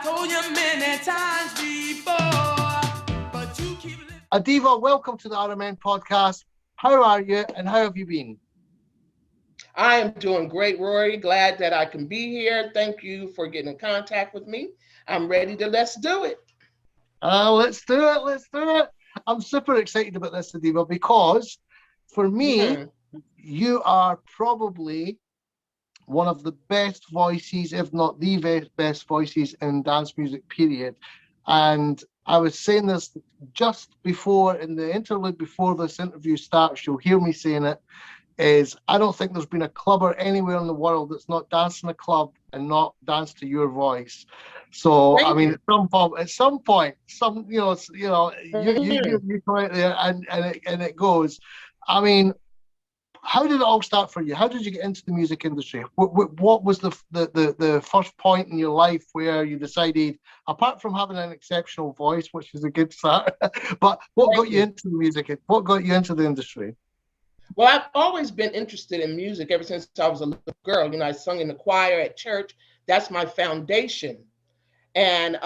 told you many times before, but you keep living. Adiva, welcome to the RMN Podcast. How are you and how have you been? I am doing great, Rory. Glad that I can be here. Thank you for getting in contact with me. I'm ready to let's do it. Let's do it. Let's do it. I'm super excited about this, Adiva, because for me, you are probably one of the best voices, if not the best voices in dance music, period. And I was saying this just before, in the interlude before this interview starts, you'll hear me saying it, is I don't think there's been a clubber anywhere in the world that's not danced in a club and not danced to your voice. So Thank I mean, you. at some point, you come out there and it goes. I mean, how did it all start for you? How did you get into the music industry? What was the first point in your life where you decided, apart from having an exceptional voice, which is a good start, but what Thank got you you. into the music? What got you into the industry? Well, I've always been interested in music ever since I was a little girl. I sung in the choir at church. That's my foundation. And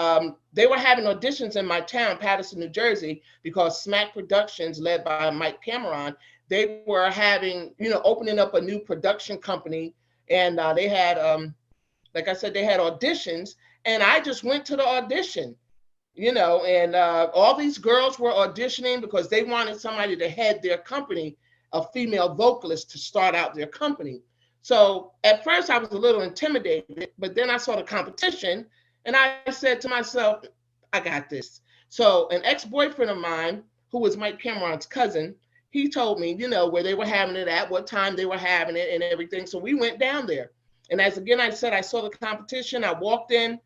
they were having auditions in my town, Paterson, New Jersey, because Smack Productions, led by Mike Cameron, they were having, opening up a new production company. And they had, like I said, they had auditions. And I just went to the audition, and all these girls were auditioning because they wanted somebody to head their company, a female vocalist to start out their company. So at first I was a little intimidated, but then I saw the competition and I said to myself, I got this. So an ex-boyfriend of mine, who was Mike Cameron's cousin, he told me, where they were having it at, what time they were having it and everything. So we went down there. And as again, I said, I saw the competition. I walked in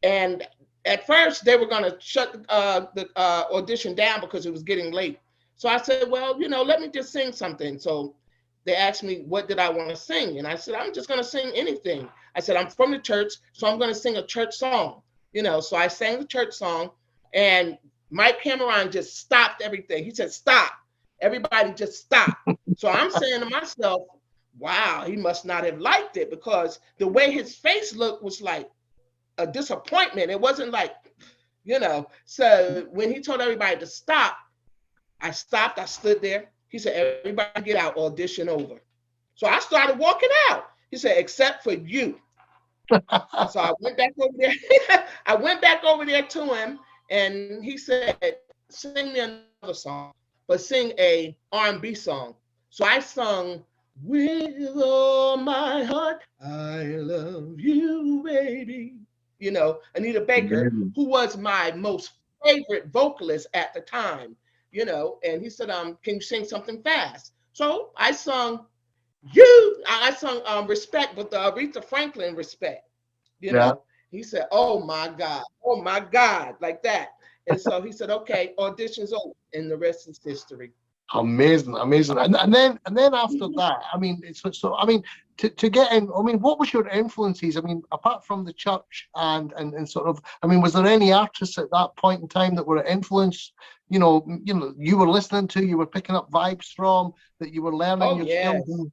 and at first they were going to shut the audition down because it was getting late. So I said, well, let me just sing something. So they asked me, what did I want to sing? And I said, I'm just going to sing anything. I said, I'm from the church, so I'm going to sing a church song. So I sang the church song and Mike Cameron just stopped everything. He said, stop. Everybody just stop. So I'm saying to myself, wow, he must not have liked it because the way his face looked was like a disappointment. It wasn't like, So when he told everybody to stop, I stopped, I stood there. He said, everybody get out, audition over. So I started walking out. He said, except for you. So I went back over there. I went back over there to him and he said, sing me another song, but sing a R&B song. So I sung, with all my heart, I love you, baby. Anita Baker, who was my most favorite vocalist at the time. And he said, can you sing something fast? So I sung Respect with Aretha Franklin, Respect, Yeah. He said, oh my God, like that. And so he said, okay, audition's over. And the rest is history. Amazing. And then after that, I mean, I mean, to get in, I mean, what was your influences? I mean, apart from the church and sort of, I mean, was there any artists at that point in time that were an influence? You were listening to, you were picking up vibes from, that you were learning Oh, your skills. yes.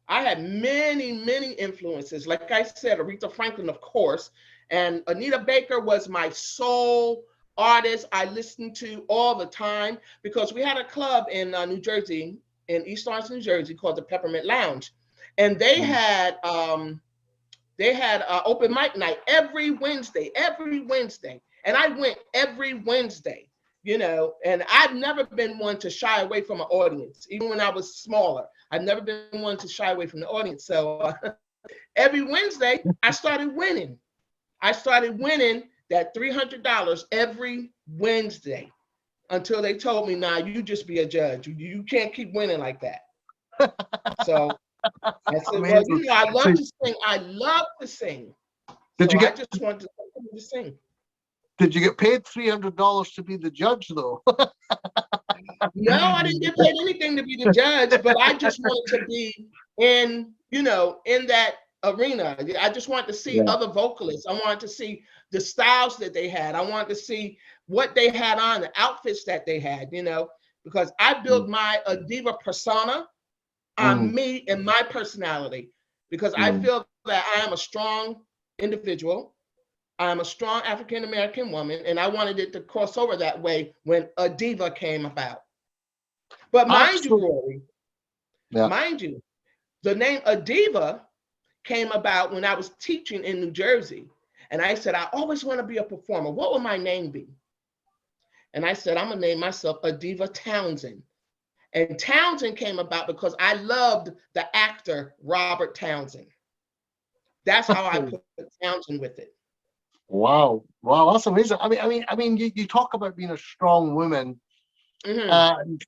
I had many, many influences. Like I said, Aretha Franklin, of course, and Anita Baker was my soul artist I listened to all the time because we had a club in New Jersey, in East Orange, New Jersey, called the Peppermint Lounge, and they had open mic night every Wednesday, and I went every Wednesday. And I've never been one to shy away from an audience, even when I was smaller. I've never been one to shy away from the audience. So every Wednesday, I started winning. That $300 every Wednesday until they told me, nah, you just be a judge. You can't keep winning like that. So I said, well, Amazing. I So love to sing. I love to sing. did So you I get just wanted to sing. did you get paid $300 to be the judge though? No, I didn't get paid anything to be the judge, but I just wanted to be in that arena. I just wanted to see Yeah. other vocalists. I wanted to see the styles that they had. I wanted to see what they had on, the outfits that they had, because I built my Adiva persona on Mm, me and my personality, because I mm, feel that I am a strong individual. I'm a strong African American woman, and I wanted it to cross over that way when Adiva came about. But mind you, Rory, mind you, the name Adiva came about when I was teaching in New Jersey. And I said, I always want to be a performer. What will my name be? And I said, I'm going to name myself Adiva Townsend. And Townsend came about because I loved the actor Robert Townsend. That's how I put Townsend with it. Wow, that's amazing. I mean, you talk about being a strong woman, and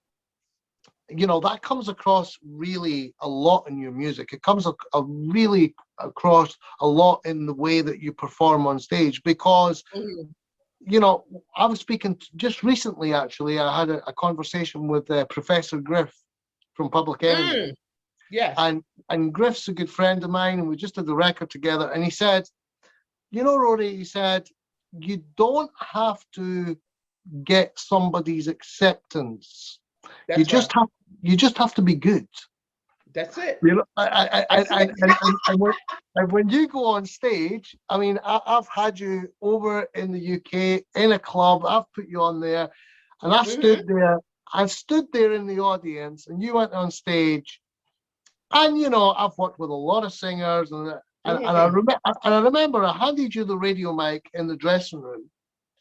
that comes across really a lot in your music. It comes really across a lot in the way that you perform on stage, because I was speaking just recently. Actually, I had a conversation with Professor Griff from Public Enemy. Yes, and Griff's a good friend of mine, and we just did the record together. And he said, Rory, he said, you don't have to get somebody's acceptance. You just have to be good. That's it. And when you go on stage, I mean, I've had you over in the UK in a club. I've put you on there, and I stood there. I stood there in the audience, and you went on stage. And I've worked with a lot of singers, and I remember I handed you the radio mic in the dressing room,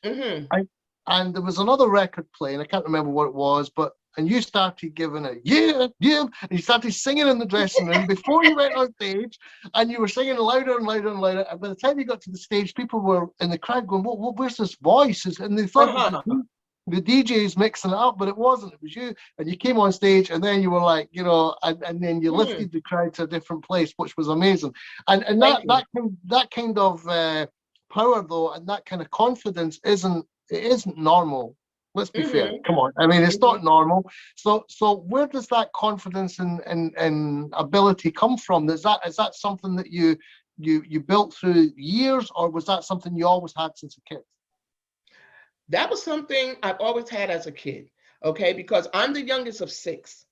and there was another record playing. I can't remember what it was, and you started giving it, yeah, and you started singing in the dressing room before you went on stage, and you were singing louder and louder and louder. And by the time you got to the stage, people were in the crowd going, where's this voice? And they thought the DJ's mixing it up, but it wasn't. It was you, and you came on stage, and then you were like, and then you lifted the crowd to a different place, which was amazing. And that kind of power, though, and that kind of confidence isn't normal. Let's be fair. Come on, I mean, it's not normal. So where does that confidence and ability come from? Is that something that you built through years, or was that something you always had since a kid? That was something I've always had as a kid, okay? Because I'm the youngest of six.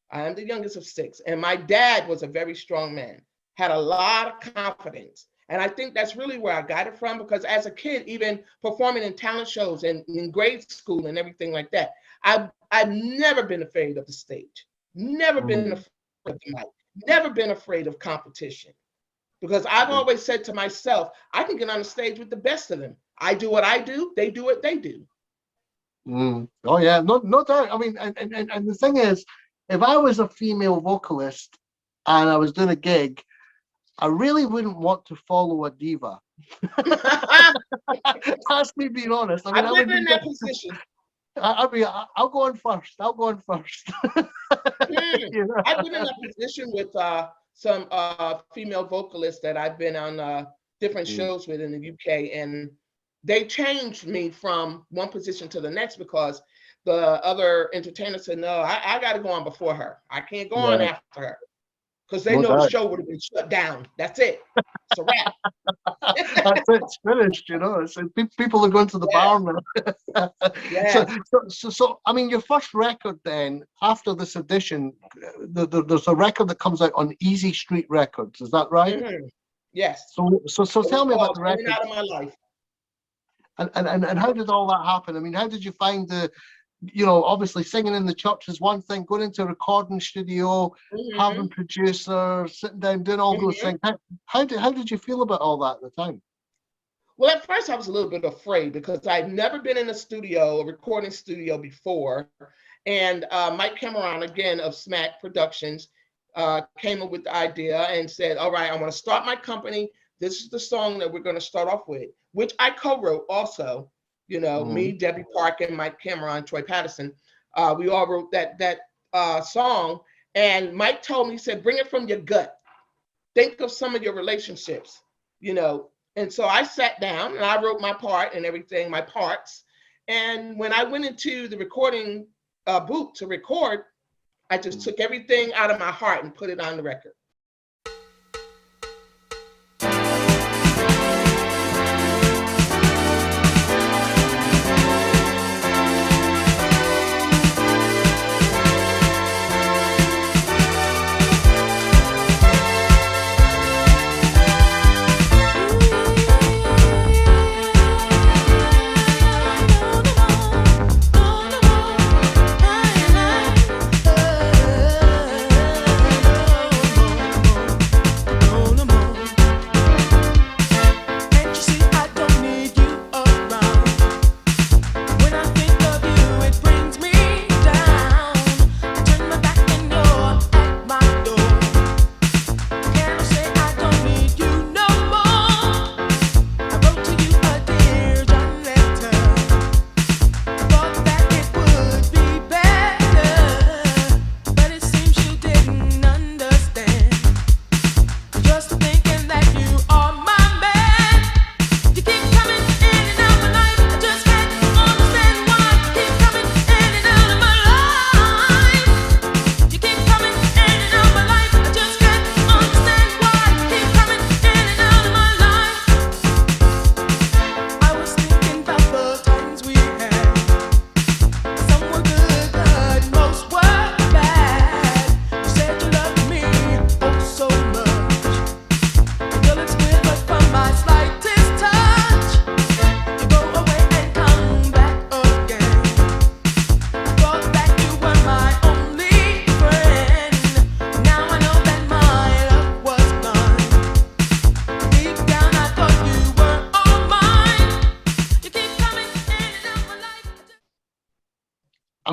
I am the youngest of six. And my dad was a very strong man, had a lot of confidence. And I think that's really where I got it from, because as a kid, even performing in talent shows and in grade school and everything like that, I've never been afraid of the stage, never been afraid of the mic, never been afraid of competition. Because I've always said to myself, I can get on the stage with the best of them. I do what I do, they do what they do. Oh yeah, no doubt. I mean, and the thing is, if I was a female vocalist and I was doing a gig, I really wouldn't want to follow a diva. That's me being honest. I mean, I've been in that position. I'll go on first. I've been in that position with some female vocalists that I've been on different shows with in the UK, and they changed me from one position to the next because the other entertainer said, no, I got to go on before her. I can't go on after her, because they know the show would have been shut down. That's it. It's a wrap. That's it. It's finished, So people are going to the bar now. So, I mean, your first record then, after this edition, there's a record that comes out on Easy Street Records. Is that right? Yes. So tell me about the record. Out of my life. And how did all that happen? I mean, how did you find obviously singing in the church is one thing, going into a recording studio, having producers, sitting down, doing all those things. How did you feel about all that at the time? Well, at first I was a little bit afraid because I'd never been in a recording studio before. And Mike Cameron, again, of Smack Productions, came up with the idea and said, all right, I want to start my company. This is the song that we're going to start off with, which I co-wrote also. Me, Debbie Parkin, Mike Cameron, Troy Patterson, we all wrote that song. And Mike told me, he said, bring it from your gut. Think of some of your relationships, And so I sat down and I wrote my part and everything, my parts. And when I went into the recording booth to record, I just took everything out of my heart and put it on the record.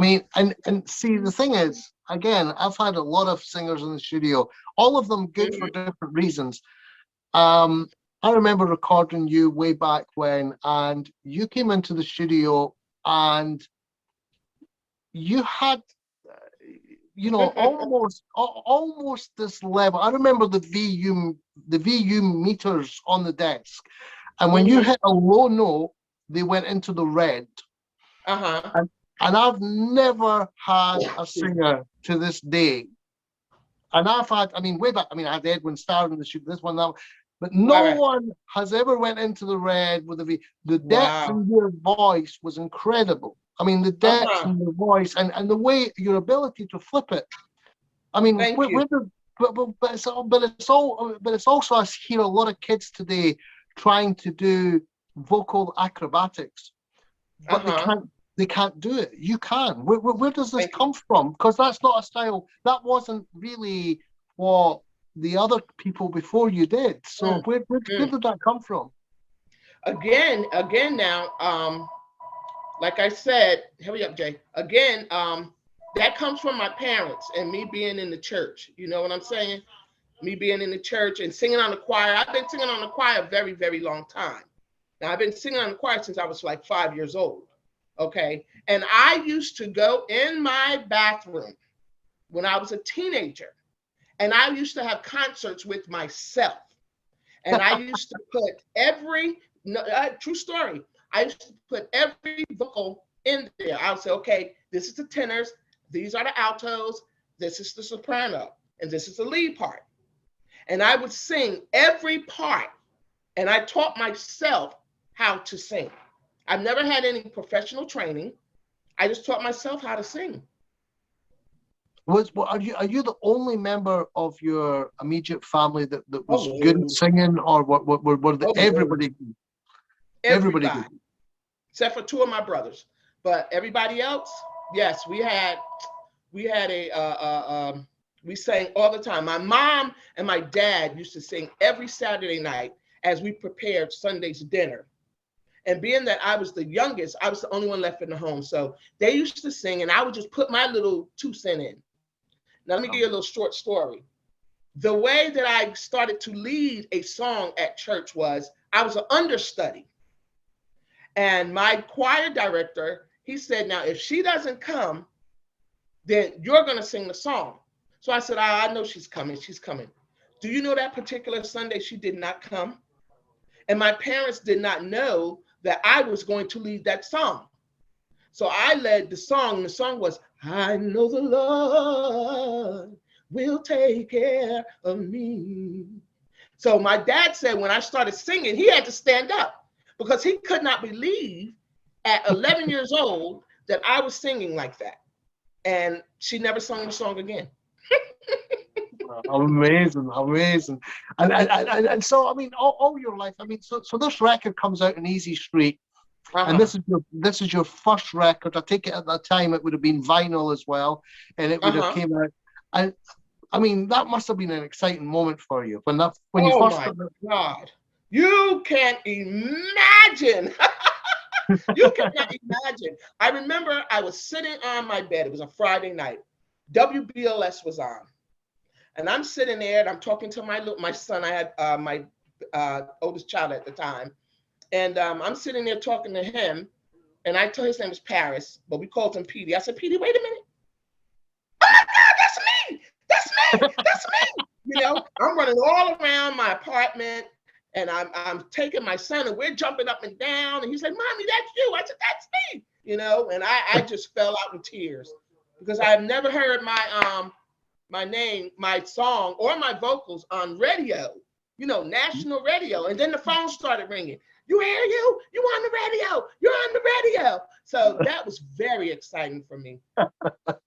mean, and see, the thing is, again, I've had a lot of singers in the studio, all of them good for different reasons. Um, I remember recording you way back when, and you came into the studio and you had, almost this level. I remember the VU meters on the desk, and when you hit a low note, they went into the red. And I've never had a singer to this day. And way back, I had Edwin Starr in the shoot, this one, that, but no one has ever went into the red with a V. The depth in your voice was incredible. The depth in your voice and the way, your ability to flip it. Thank you. But it's also, I hear a lot of kids today trying to do vocal acrobatics, but they can't do it. You can. Where does this come from? Because that's not a style. That wasn't really what the other people before you did. So where did that come from? Again now, like I said, hurry up, Jay. Again, that comes from my parents and me being in the church. You know what I'm saying? Me being in the church and singing on the choir. I've been singing on the choir a very, very long time. Now, I've been singing on the choir since I was like 5 years old. Okay. And I used to go in my bathroom when I was a teenager, and I used to have concerts with myself. And I used to put true story, I used to put every vocal in there. I would say, okay, this is the tenors, these are the altos, this is the soprano, and this is the lead part. And I would sing every part, and I taught myself how to sing. I've never had any professional training. I just taught myself how to sing. Are you the only member of your immediate family that was good at singing, or everybody good? Everybody good, except for two of my brothers. But everybody else, yes, we sang all the time. My mom and my dad used to sing every Saturday night as we prepared Sunday's dinner. And being that I was the youngest, I was the only one left in the home. So they used to sing, and I would just put my little 2 cents in. Now, let me give you a little short story. The way that I started to lead a song at church was I was an understudy. And my choir director, he said, now, if she doesn't come, then you're going to sing the song. So I said, I know she's coming. She's coming. Do you know that particular Sunday she did not come? And my parents did not know that I was going to lead that song. So I led the song. The song was, I know the Lord will take care of me. So my dad said when I started singing, he had to stand up because he could not believe at 11 years old that I was singing like that. And she never sung the song again. Amazing. And so, all your life, so this record comes out in Easy Street. And this is your first record. I take it at that time it would have been vinyl as well, and it would have came out. And that must have been an exciting moment for you when you first. Oh my God! You can't imagine. You cannot imagine. I remember I was sitting on my bed. It was a Friday night. WBLS was on, and I'm sitting there and I'm talking to my son. I had my oldest child at the time. And I'm sitting there talking to him, and I told his name was Paris, but we called him Petey. I said, Petey, wait a minute. Oh my God, that's me. That's me. I'm running all around my apartment, and I'm taking my son, and we're jumping up and down. And he's like, Mommy, that's you. I said, that's me. And I just fell out in tears because I have never heard my name, my song, or my vocals on radio, national radio. And then the phone started ringing. You hear you? You on the radio? You're on the radio. So that was very exciting for me.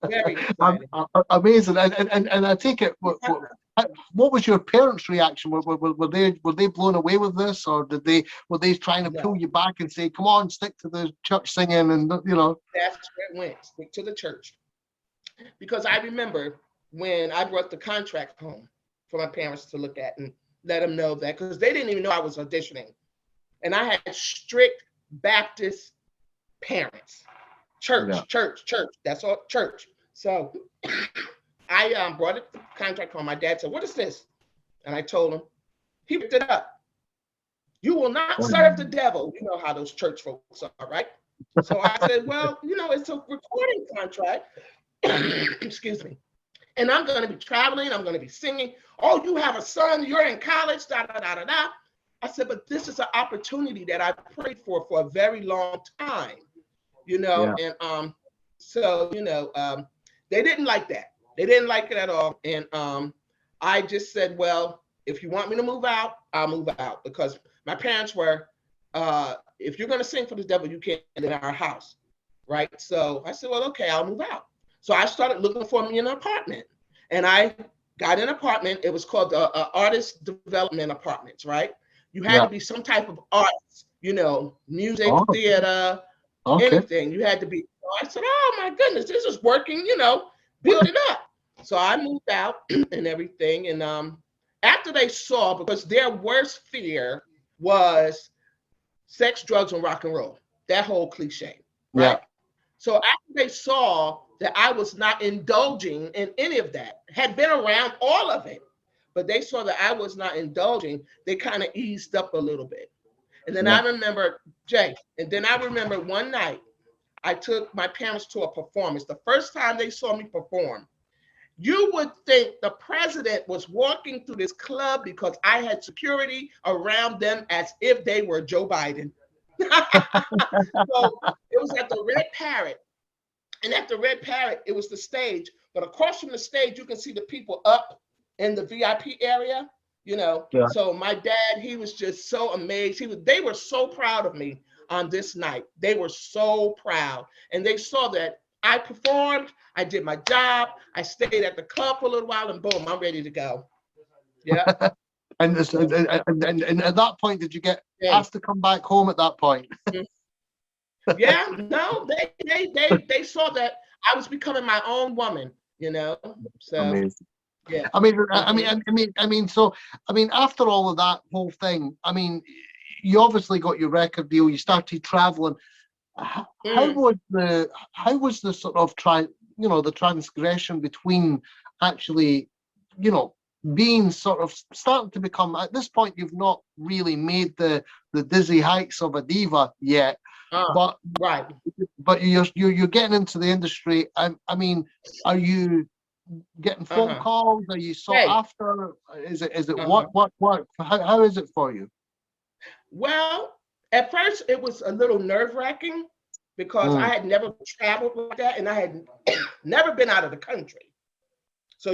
Very exciting. Amazing. And I take it. What was your parents' reaction? Were they blown away with this, or were they trying to pull you back and say, "Come on, stick to the church singing"? And That's where it went. Stick to the church. Because I remember when I brought the contract home for my parents to look at and let them know that, because they didn't even know I was auditioning. And I had strict Baptist parents. Church. That's all, church. So I brought it, the contract home. My dad said, "What is this?" And I told him. He picked it up. "You will not serve the devil." You know how those church folks are, right? So I said, "Well, it's a recording contract." Excuse me. "And I'm going to be traveling. I'm going to be singing. Oh, you have a son. You're in college. Da da da da da." I said, "But this is an opportunity that I prayed for a very long time, Yeah. And so they didn't like that. They didn't like it at all. And I just said, well, if you want me to move out, I'll move out, because my parents were, if you're going to sing for the devil, you can't live in our house, right? So I said, well, okay, I'll move out. So I started looking for me an apartment, and I got an apartment. It was called Artist Development Apartments, right? You had to be some type of artist, music, theater, anything. You had to be. So I said, oh my goodness, this is working, build it up. So I moved out and everything. And after they saw, because their worst fear was sex, drugs, and rock and roll, that whole cliche, right? Yeah. So after they saw that I was not indulging in any of that, had been around all of it, but they saw that I was not indulging, they kind of eased up a little bit. And then I remember, Jay, and then I remember one night I took my parents to a performance. The first time they saw me perform, you would think the president was walking through this club because I had security around them as if they were Joe Biden. So it was at the Red Parrot. And at the Red Parrot, it was the stage. But across from the stage, you can see the people up in the VIP area, Yeah. So my dad, he was just so amazed. They were so proud of me on this night. They were so proud. And they saw that I performed, I did my job, I stayed at the club for a little while, and boom, I'm ready to go. Yeah. And at that point, did you get asked to come back home at that point? Yeah, no, they saw that I was becoming my own woman, So amazing. Yeah. So after all of that whole thing, you obviously got your record deal, you started traveling. How was the sort of the transgression between actually, being sort of starting to become, at this point, you've not really made the dizzy heights of Adiva yet, but right. But you're getting into the industry. Are you getting phone calls? Are you sought after? Is it what? How is it for you? Well, at first it was a little nerve-wracking because I had never traveled like that, and I had never been out of the country. So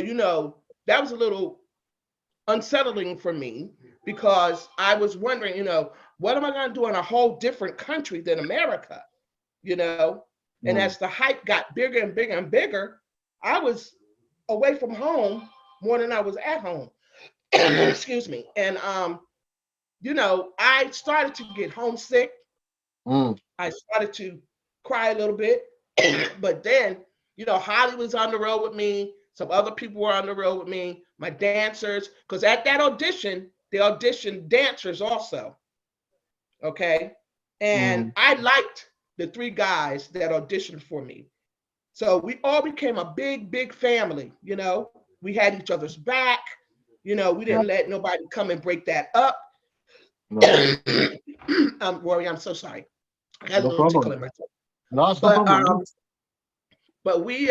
that was a little unsettling for me, because I was wondering, what am I going to do in a whole different country than America? And as the hype got bigger and bigger and bigger, I was away from home more than I was at home. Excuse me. And I started to get homesick. I started to cry a little bit. But then, Holly was on the road with me. Some other people were on the road with me, my dancers, because at that audition, they auditioned dancers also. Okay. And I liked the 3 guys that auditioned for me. So we all became a big, big family. We had each other's back. We didn't let nobody come and break that up. No. Rory, I'm so sorry. I had a little tickle in my throat. No, it's no problem. But we,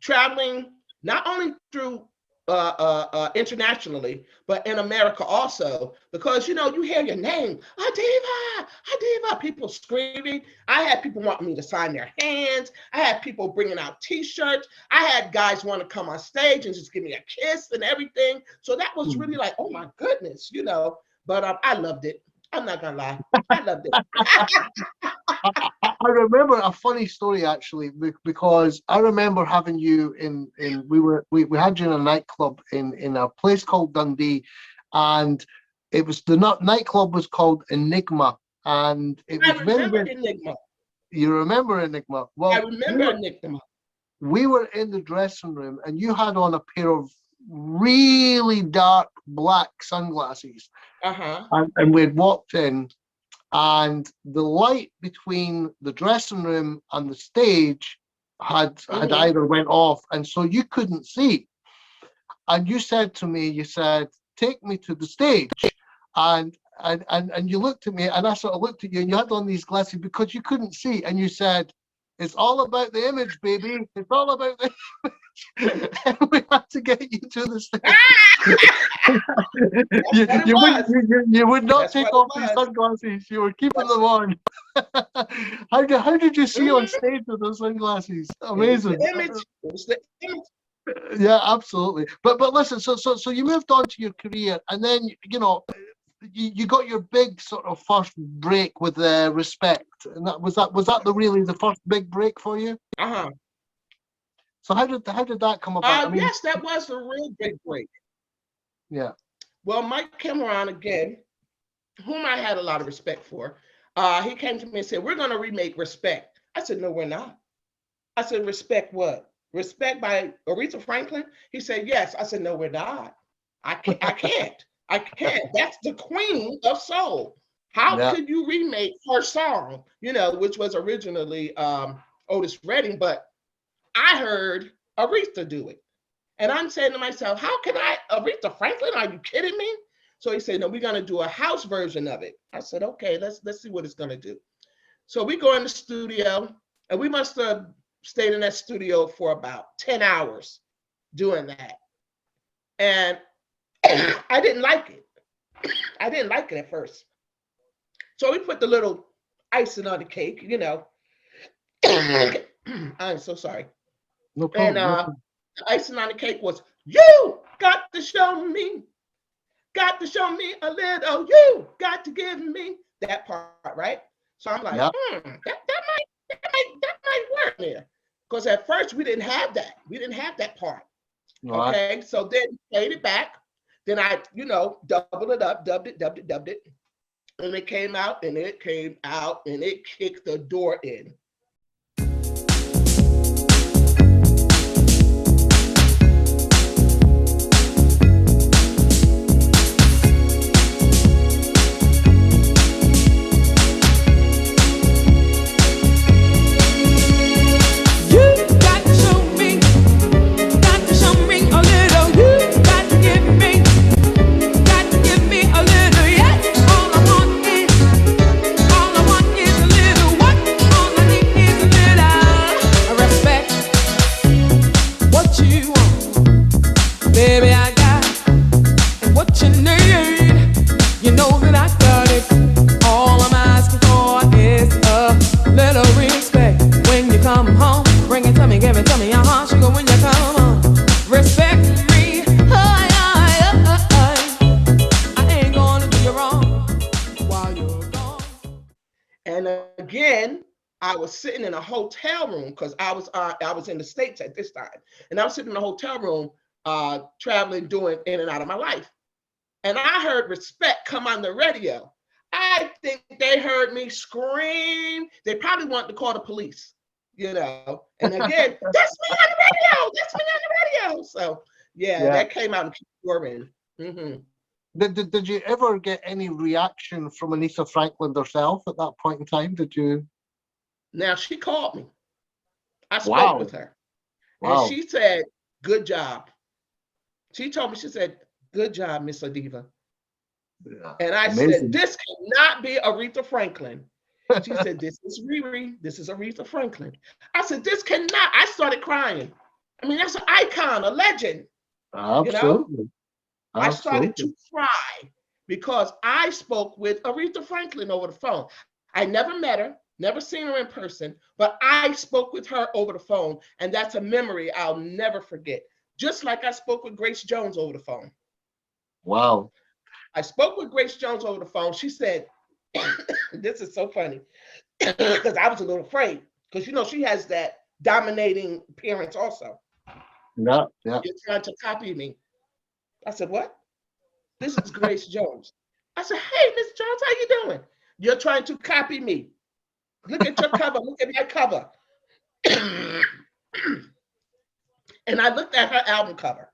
traveling not only through internationally, but in America also, because you hear your name, Adiva, people screaming. I had people wanting me to sign their hands. I had people bringing out T-shirts. I had guys want to come on stage and just give me a kiss and everything. So that was really like, oh my goodness, But I loved it. I'm not gonna lie, I loved it. I remember a funny story actually, because I remember having you we had you in a nightclub in a place called Dundee, and it was the nightclub was called Enigma, and it was Enigma. You remember Enigma? Well, I remember Enigma. We were in the dressing room, and you had on a pair of really dark black sunglasses, and we'd walked in. and the light between the dressing room and the stage had either went off, and so you couldn't see. And you said to me, you said, "Take me to the stage," and and you looked at me, and I sort of looked at you, and you had on these glasses because you couldn't see, and you said, "It's all about the image, baby. It's all about the image." And we had to get you to the stage. You would not That's take what off it these was. sunglasses. You were keeping them on. How did you see on Mhm. stage with those sunglasses? It was Amazing. the image. It was the image. Yeah, absolutely. But listen, so you moved on to your career, and then you got your big sort of first break with Respect, and that the first big break for you? Uh-huh. So how did that come about? I mean, Yes, that was the real big break. yeah, Well, Mike Cameron, again, whom I had a lot of respect for, he came to me and said, "We're going to remake Respect." I said, "No, we're not." I said, "Respect what? Respect by Aretha Franklin?" He said, "Yes." I said, "No, we're not. I can't. I can't. I can't. That's the queen of soul. How yeah, could you remake her song, which was originally Otis Redding, but I heard Aretha do it. And I'm saying to myself, how can Aretha Franklin? Are you kidding me?" So he said, "No, we're going to do a house version of it." I said, "Okay, let's see what it's going to do." So we go in the studio, and we must have stayed in that studio for about 10 hours doing that. And I didn't like it. I didn't like it at first. So we put the little icing on the cake. I'm so sorry. no And problem. No problem. the icing on the cake was, "You got to show me, got to show me a little, you got to give me," that part, right? So I'm like, Yeah, that might work there. Because at first we didn't have that. We didn't have that part. right. Okay. So then played it back. Then I, doubled it up, dubbed it. And it came out and it came out and it kicked the door in. And again, I was sitting in a hotel room because I was in the States at this time. And I was sitting in a hotel room, traveling, doing in and out of my life. And I heard Respect come on the radio. I think they heard me scream. They probably wanted to call the police, And again, "That's me on the radio. That's me on the radio." So yeah, that came out and kept roaring. Mm-hmm. Did you ever get any reaction from Aretha Franklin herself at that point in time? Did you? Now she called me. I spoke Wow, with her, and wow. she said, "Good job." She told me, she said, "Good job, Miss Adiva." Yeah, And I said, amazing. "This cannot be Aretha Franklin." She said, "This is Riri. This is Aretha Franklin." I said, "This cannot." I started crying. I mean, that's an icon, a legend, you know? Absolutely, I started absolutely. to cry because I spoke with Aretha Franklin over the phone. I never met her, never seen her in person, but I spoke with her over the phone. And that's a memory I'll never forget. Just like I spoke with Grace Jones over the phone. Wow. I spoke with Grace Jones over the phone. She said, this is so funny, because I was a little afraid, because she has that dominating appearance also. Yeah, yeah. "You're trying to copy me." I said, "What?" "This is Grace Jones." I said, "Hey, Miss Jones, how you doing?" "You're trying to copy me. Look at your cover. Look at my cover." And I looked at her album cover,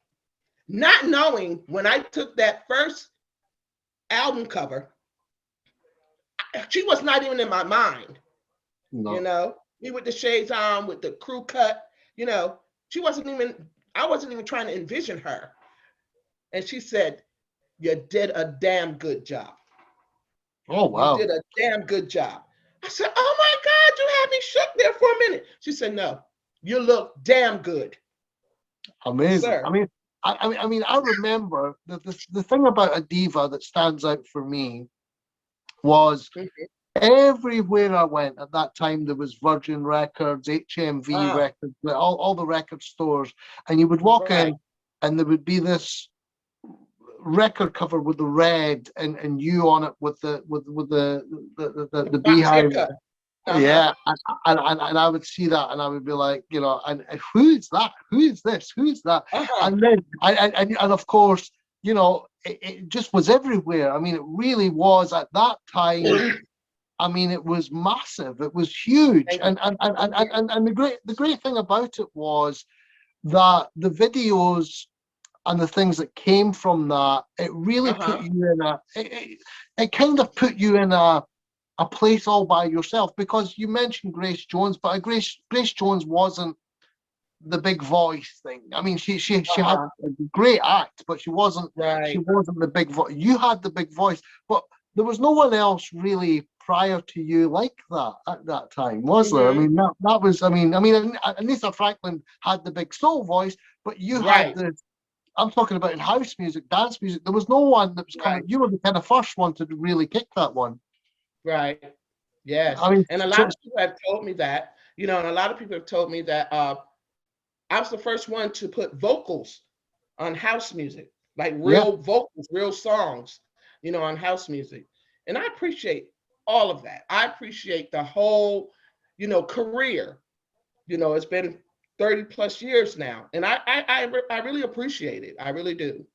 not knowing when I took that first album cover, she was not even in my mind. No. You know, me with the shades on, with the crew cut, you know, I wasn't even trying to envision her. And she said, you did a damn good job. Oh, wow. You did a damn good job. I said, oh my God, you had me shook there for a minute. She said, no, you look damn good. Amazing. Sir. I mean, I remember the thing about Adiva that stands out for me was everywhere I went at that time, there was Virgin Records, HMV Records, all the record stores, and you would walk in, and there would be this record cover with the red and you on it with the beehive. Yeah, and I would see that, and I would be like, you know, and who's that? Who is this? Who's that? And then, and of course, you know, it just was everywhere. I mean, it really was at that time. I mean, it was massive. It was huge, and the great thing about it was that the videos and the things that came from that, it really put you in it kind of put you in a place all by yourself, because you mentioned Grace Jones, but Grace Jones wasn't the big voice thing. I mean, she had a great act, but she wasn't the big voice. You had the big voice, but there was no one else really prior to you like that at that time, was there? I mean, that was. I mean, Aretha Franklin had the big soul voice, but you had the. I'm talking about in house music, dance music. There was no one that was coming. You were the kind of first one to really kick that one. Right. Yes. I mean, and a lot of people have told me that, you know, and a lot of people have told me that I was the first one to put vocals on house music, like real vocals, real songs, you know, on house music. And I appreciate all of that. I appreciate the whole, you know, career. You know, it's been 30 plus years now. And I really appreciate it. I really do.